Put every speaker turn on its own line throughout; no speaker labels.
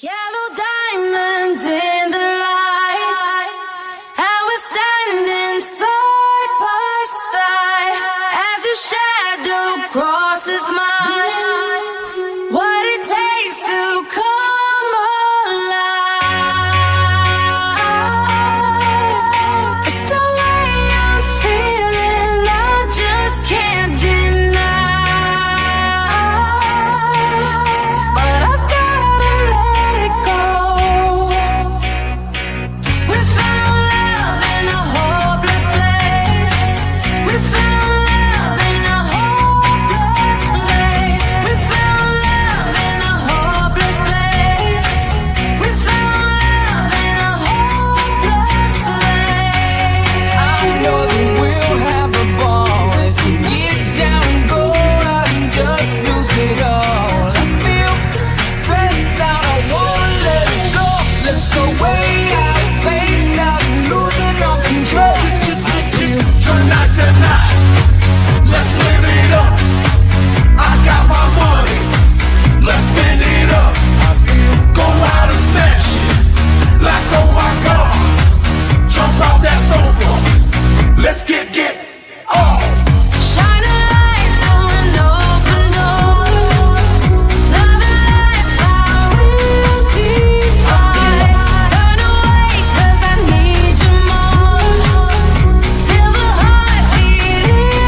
Yellow diamonds in the light, and we're standing side by side as your shadow crosses mine. What it takes to come alive. It's the way I'm feeling, I just can't deny. But I've gotta let it go. We found love in a hopeless place. We found love in a hopeless place. We found love in a hopeless place. We found love in a hopeless place.
I know that we'll have a ball if we get down and go out and just lose it all. I feel stressed out, I wanna let it go. Let's go way out, face out, losing all control.
Tonight's the night, let's live it up. I got my money, let's spend it up. Go out and smash it, like oh my God. Jump out that sofa, let's get off.
Shine a light through an open door. Love and life, I will define. Turn away 'cause I need you more. Feel the heartbeat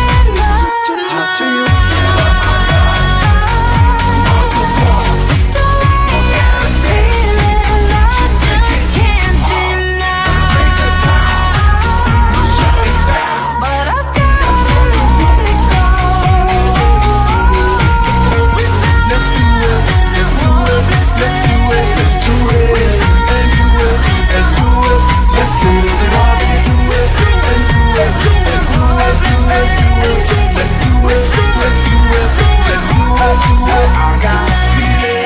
in my mind. It's the way I'm feeling, I just can't deny. But I've gotta let it go.
Let's do it, let's do it, let's do it, let's do it, and do it, and do it. Let's live it up, do it, and do it, and do it, do it, do it. Let's do it, let's do it, let's do it, do it. I got a feeling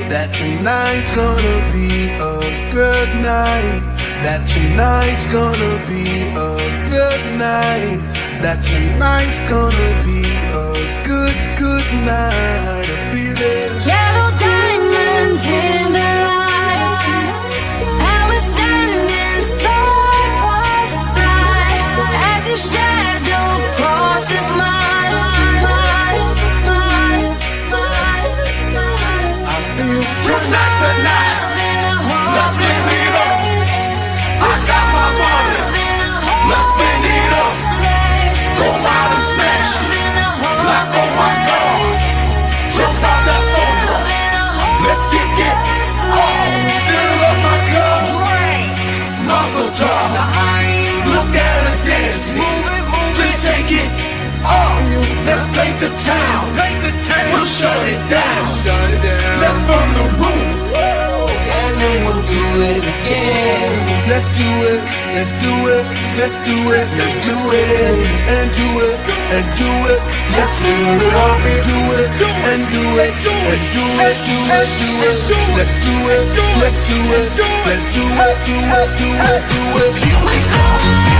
that tonight's gonna be a good night. That tonight's gonna be a good night. That tonight's gonna be a good night. I feel it.
Yellow diamonds in the light, and we're standing side by side as your shadow crosses mine.
I feel tonight's the night. Let's live it up. I got my money. Let's spend it up. Go out and smash it. Like oh my God. Jump out that sofa. Let's get off. Fill up my cup. Muzzle top. Look at her dancing. Just take it off. Let's paint the town. We'll shut it down. Let's burn the roof.
And then we'll do it again.
Let's do it, let's do it, let's do it, let's do it, and do it, and do it. Let's live it up, do it, and do it, and do it, do it, do it. Let's do it, let's do it, let's do it, do it, do it, do it. Here we go.